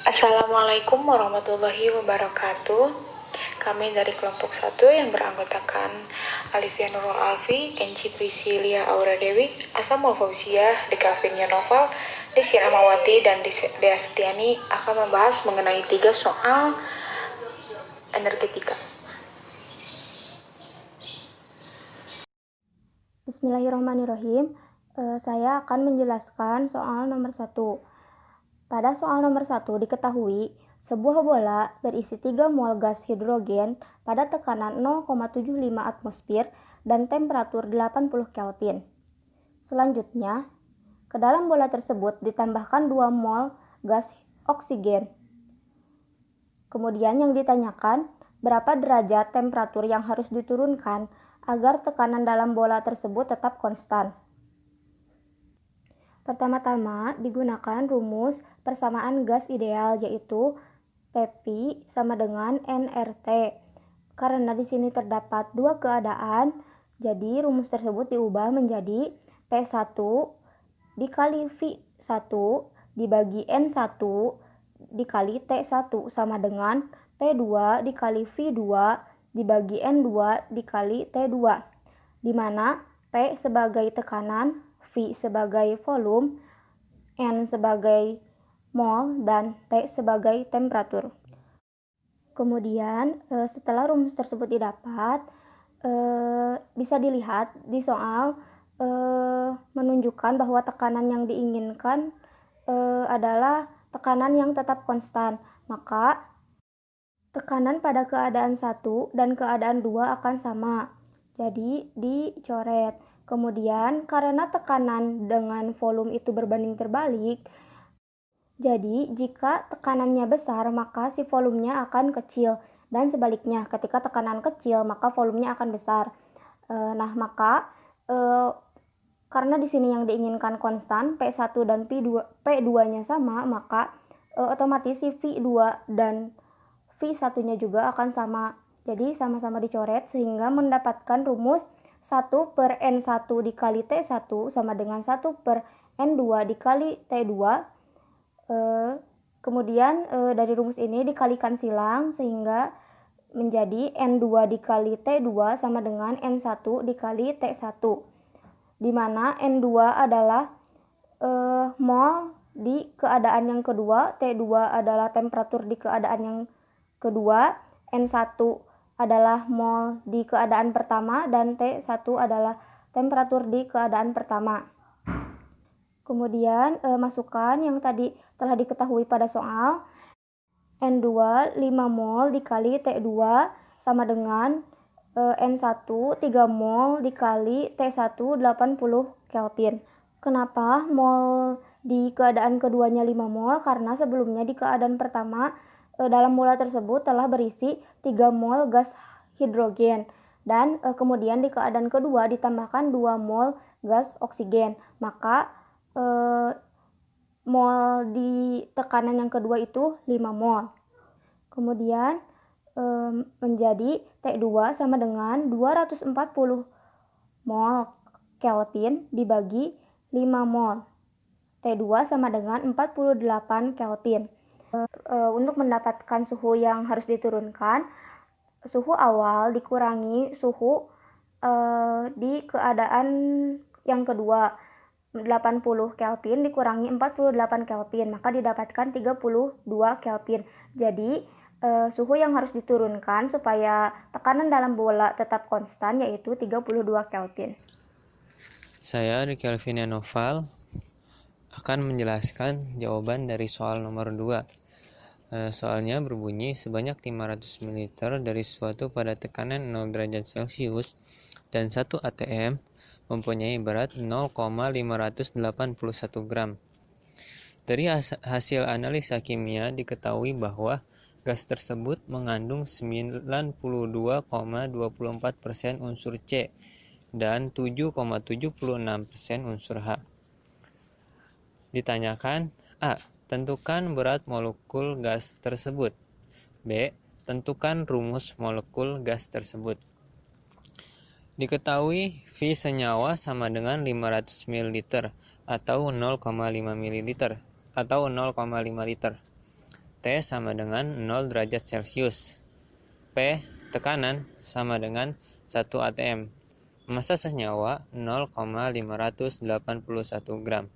Assalamualaikum warahmatullahi wabarakatuh. Kami dari kelompok 1 yang beranggotakan Alifia Nurul Alfi, Enci Priscilia Aura Dewi, Asamul Fauziah, Deka Afinia Noval, Desi Ramawati, dan Dea Setiani akan membahas mengenai 3 soal energetika. Bismillahirrahmanirrahim. Saya akan menjelaskan soal nomor 1. Pada soal nomor 1 diketahui sebuah bola berisi 3 mol gas hidrogen pada tekanan 0,75 atmosfer dan temperatur 80 Kelvin. Selanjutnya, ke dalam bola tersebut ditambahkan 2 mol gas oksigen. Kemudian yang ditanyakan, berapa derajat temperatur yang harus diturunkan agar tekanan dalam bola tersebut tetap konstan. Pertama-tama digunakan rumus persamaan gas ideal, yaitu Pp sama dengan nRT. Karena di sini terdapat 2 keadaan, jadi rumus tersebut diubah menjadi P1 dikali V1 dibagi N1 dikali T1 sama dengan P2 dikali V2 dibagi N2 dikali T2, di mana P sebagai tekanan, V sebagai volume, N sebagai mol, dan T sebagai temperatur. Kemudian setelah rumus tersebut didapat, bisa dilihat di soal menunjukkan bahwa tekanan yang diinginkan adalah tekanan yang tetap konstan. Maka tekanan pada keadaan 1 dan keadaan 2 akan sama. Jadi dicoret. Kemudian karena tekanan dengan volume itu berbanding terbalik, jadi jika tekanannya besar maka si volumenya akan kecil, dan sebaliknya ketika tekanan kecil maka volumenya akan besar. Karena di sini yang diinginkan konstan P1 dan P2-nya sama, maka otomatis si V2 dan V1-nya juga akan sama. Jadi sama-sama dicoret sehingga mendapatkan rumus 1 per N1 dikali T1 sama dengan 1 per N2 dikali T2. Kemudian dari rumus ini dikalikan silang sehingga menjadi N2 dikali T2 sama dengan N1 dikali T1, di mana N2 adalah mol di keadaan yang kedua, T2 adalah temperatur di keadaan yang kedua, N1 adalah mol di keadaan pertama, dan T1 adalah temperatur di keadaan pertama. Kemudian masukkan yang tadi telah diketahui pada soal. N2 5 mol dikali T2 sama dengan N1 3 mol dikali T1 80 Kelvin. Kenapa mol di keadaan keduanya 5 mol? Karena sebelumnya di keadaan pertama dalam bola tersebut telah berisi 3 mol gas hidrogen, dan kemudian di keadaan kedua ditambahkan 2 mol gas oksigen. Maka mol di tekanan yang kedua itu 5 mol. Kemudian menjadi T2 sama dengan 240 mol Kelvin dibagi 5 mol. T2 sama dengan 48 Kelvin. Untuk mendapatkan suhu yang harus diturunkan, suhu awal dikurangi suhu di keadaan yang kedua, 80 Kelvin dikurangi 48 Kelvin, maka didapatkan 32 Kelvin. Jadi suhu yang harus diturunkan supaya tekanan dalam bola tetap konstan yaitu 32 Kelvin. Saya Deka Afinia Noval akan menjelaskan jawaban dari soal nomor 2. Soalnya berbunyi sebanyak 500 ml dari sesuatu pada tekanan 0 derajat Celcius dan 1 atm mempunyai berat 0,581 gram. Dari hasil analisa kimia diketahui bahwa gas tersebut mengandung 92,24% unsur C dan 7,76% unsur H. Ditanyakan: A. Tentukan berat molekul gas tersebut. B. Tentukan rumus molekul gas tersebut. Diketahui V senyawa sama dengan 500 ml atau 0,5 ml atau 0,5 liter. T sama dengan 0 derajat Celcius. P, tekanan, sama dengan 1 atm. Massa senyawa 0,581 gram.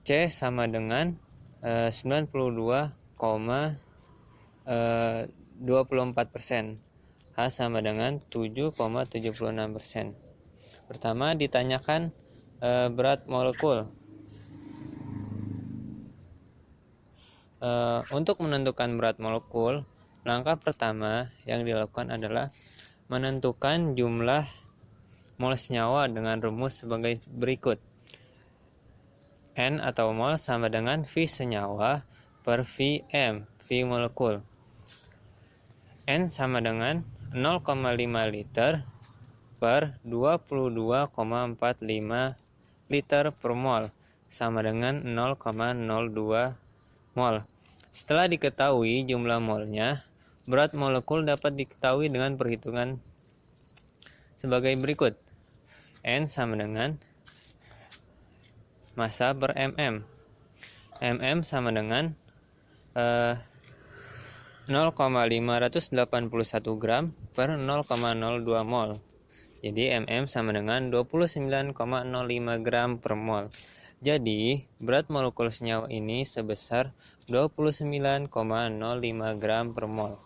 C sama dengan 92,24%. H sama dengan 7,76%. Pertama ditanyakan berat molekul. Untuk menentukan berat molekul, langkah pertama yang dilakukan adalah menentukan jumlah mol senyawa dengan rumus sebagai berikut. N atau mol sama dengan V senyawa per Vm, V molekul. N sama dengan 0,5 liter per 22,45 liter per mol, sama dengan 0,02 mol. Setelah diketahui jumlah molnya, berat molekul dapat diketahui dengan perhitungan sebagai berikut. N sama dengan massa per mm. Mm sama dengan 0,581 gram per 0,02 mol. Jadi mm sama dengan 29,05 gram per mol. Jadi berat molekul senyawa ini sebesar 29,05 gram per mol.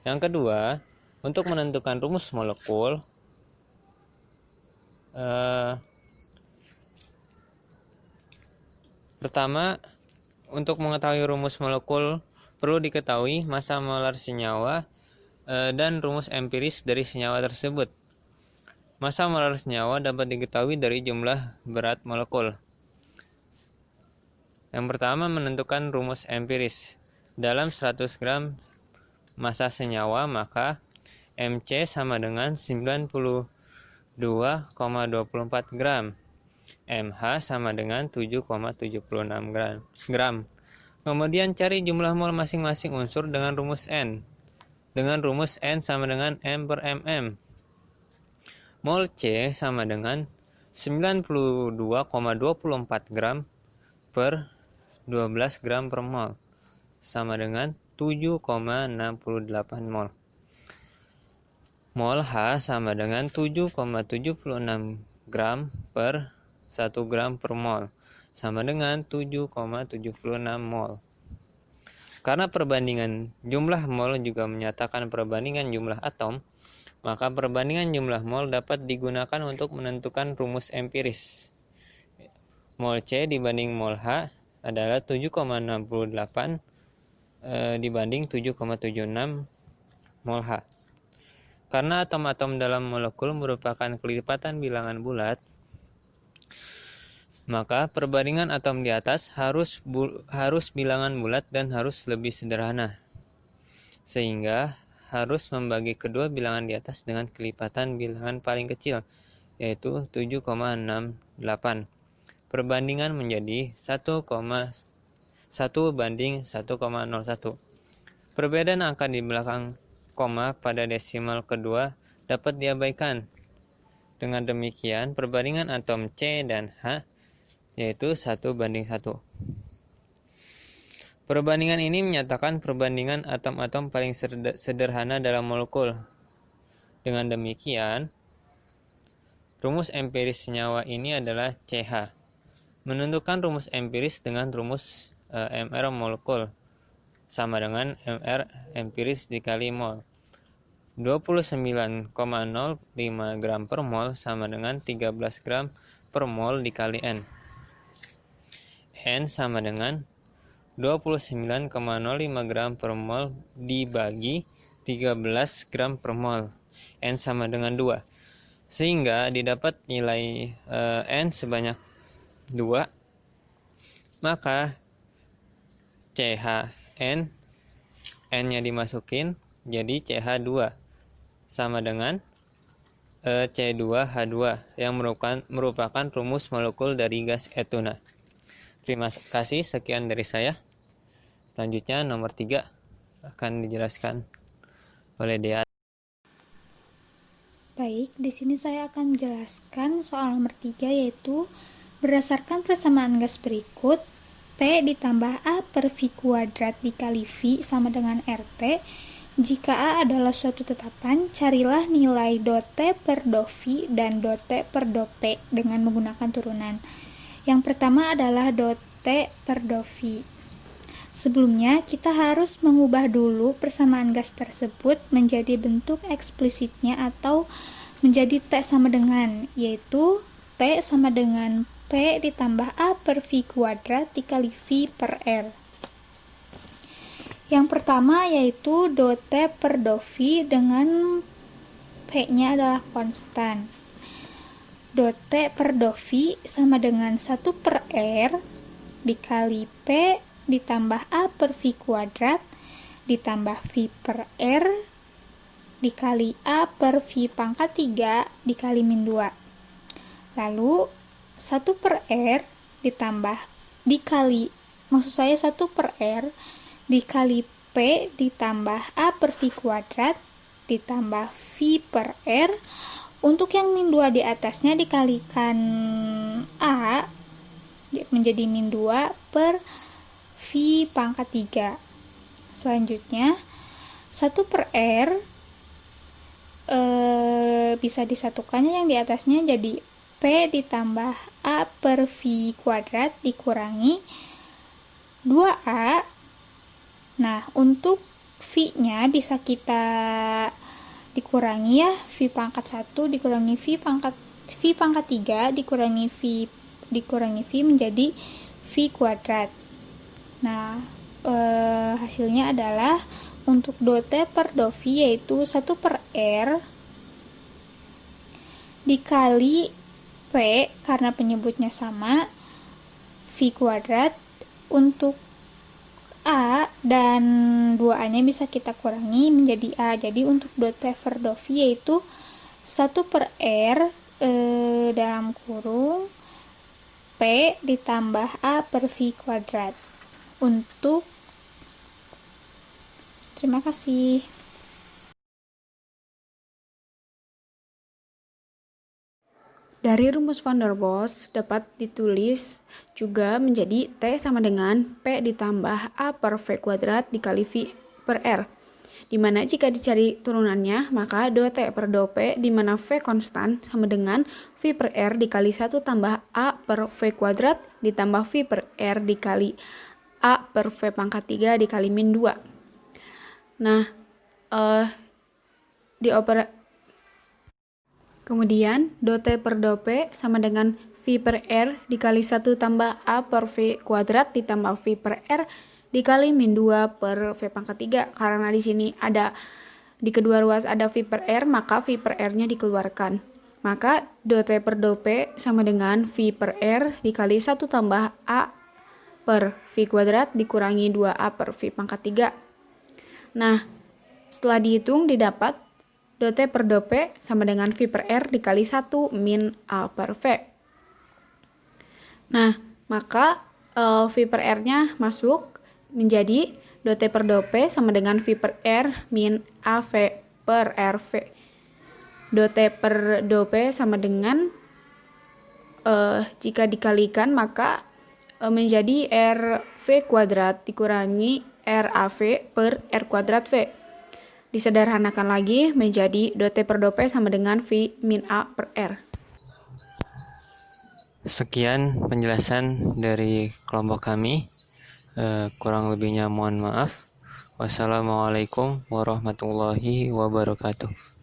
Yang kedua, untuk menentukan rumus molekul, pertama, untuk mengetahui rumus molekul perlu diketahui massa molar senyawa dan rumus empiris dari senyawa tersebut. Massa molar senyawa dapat diketahui dari jumlah berat molekul. Yang pertama, menentukan rumus empiris. Dalam 100 gram massa senyawa, maka Mc sama dengan 92,24 gram. Mh sama dengan 7,76 gram. Kemudian cari jumlah mol masing-masing unsur dengan rumus N. Dengan rumus N sama dengan M per mm. Mol C sama dengan 92,24 gram per 12 gram per mol, sama dengan 7,68 mol. Mol H sama dengan 7,76 gram per 1 gram per mol, sama dengan 7,76 mol. Karena perbandingan jumlah mol juga menyatakan perbandingan jumlah atom, maka perbandingan jumlah mol dapat digunakan untuk menentukan rumus empiris. Mol C dibanding mol H adalah 7,68 dibanding 7,76 mol H. Karena atom-atom dalam molekul merupakan kelipatan bilangan bulat, maka perbandingan atom di atas harus bilangan bulat dan harus lebih sederhana, sehingga harus membagi kedua bilangan di atas dengan kelipatan bilangan paling kecil, yaitu 7,68. Perbandingan menjadi 1,1 banding 1,01. Perbedaan angka di belakang koma pada desimal kedua dapat diabaikan. Dengan demikian, perbandingan atom C dan H yaitu 1 banding 1. Perbandingan ini menyatakan perbandingan atom-atom paling sederhana dalam molekul. Dengan demikian, rumus empiris senyawa ini adalah CH. Menentukan rumus empiris dengan rumus MR molekul sama dengan MR empiris dikali mol. 29,05 gram per mol sama dengan 13 gram per mol dikali N. N sama dengan 29,05 gram per mol dibagi 13 gram per mol. N sama dengan 2. Sehingga didapat nilai N sebanyak 2. Maka CHN, N-nya dimasukin, jadi CH2 sama dengan C2H2 yang merupakan rumus molekul dari gas etuna. Terima kasih, sekian dari saya. Selanjutnya nomor 3 akan dijelaskan oleh Dea. Baik, di sini saya akan menjelaskan soal nomor 3, yaitu berdasarkan persamaan gas berikut, P ditambah A per V kuadrat dikali V sama dengan RT. Jika A adalah suatu tetapan, carilah nilai dot T per dot V dan dot T per dot P dengan menggunakan turunan. Yang pertama adalah dot T per dot V. Sebelumnya, kita harus mengubah dulu persamaan gas tersebut menjadi bentuk eksplisitnya atau menjadi T sama dengan, yaitu T sama dengan P ditambah A per V kuadrat dikali V per R. Yang pertama yaitu dot T per dot V dengan P-nya adalah konstan. Dot T per dot V sama dengan 1 per R dikali P ditambah A per V kuadrat ditambah V per R dikali A per V pangkat 3 dikali min 2. Lalu 1 per R maksud saya 1 per R dikali P ditambah A per V kuadrat ditambah V per R. Untuk yang min 2 di atasnya dikalikan A menjadi min 2 per V pangkat 3. Selanjutnya 1 per R bisa disatukannya yang di atasnya jadi P ditambah A per V kuadrat dikurangi 2A. Nah, untuk V-nya bisa kita dikurangi ya, V pangkat 1 dikurangi V pangkat 3 dikurangi V menjadi V kuadrat. Nah, hasilnya adalah untuk dot T per dot V yaitu 1 per R dikali P karena penyebutnya sama V kuadrat. Untuk A dan 2A-nya bisa kita kurangi menjadi A. Jadi untuk dot T per dot V yaitu 1 per R dalam kurung P ditambah A per V kuadrat. Terima kasih. Dari rumus van der Waals dapat ditulis juga menjadi T sama dengan P ditambah A per V kuadrat dikali V per R. Dimana jika dicari turunannya, maka dot T per dot P dimana V konstan sama dengan V per R dikali 1 tambah A per V kuadrat ditambah V per R dikali A per V pangkat 3 dikali min 2. Nah, kemudian dot T per dot P sama dengan V per R dikali 1 tambah A per V kuadrat ditambah V per R dikali min 2 per V pangkat 3. Karena di sini di kedua ruas ada V per R, maka V per R-nya dikeluarkan. Maka dot T per dot P sama dengan V per R dikali 1 tambah A per V kuadrat dikurangi 2A per V pangkat 3. Nah, setelah dihitung didapat dot T per dot P sama dengan V per R dikali 1 min A per V. Nah, maka V per R-nya masuk menjadi dot T per dot P sama dengan V per R min AV per RV. Dot T per dot P sama dengan jika dikalikan maka menjadi RV kuadrat dikurangi RAV per R kuadrat V. Disederhanakan lagi menjadi dot T per dot P sama dengan V min A per R. Sekian penjelasan dari kelompok kami. Kurang lebihnya mohon maaf. Wassalamualaikum warahmatullahi wabarakatuh.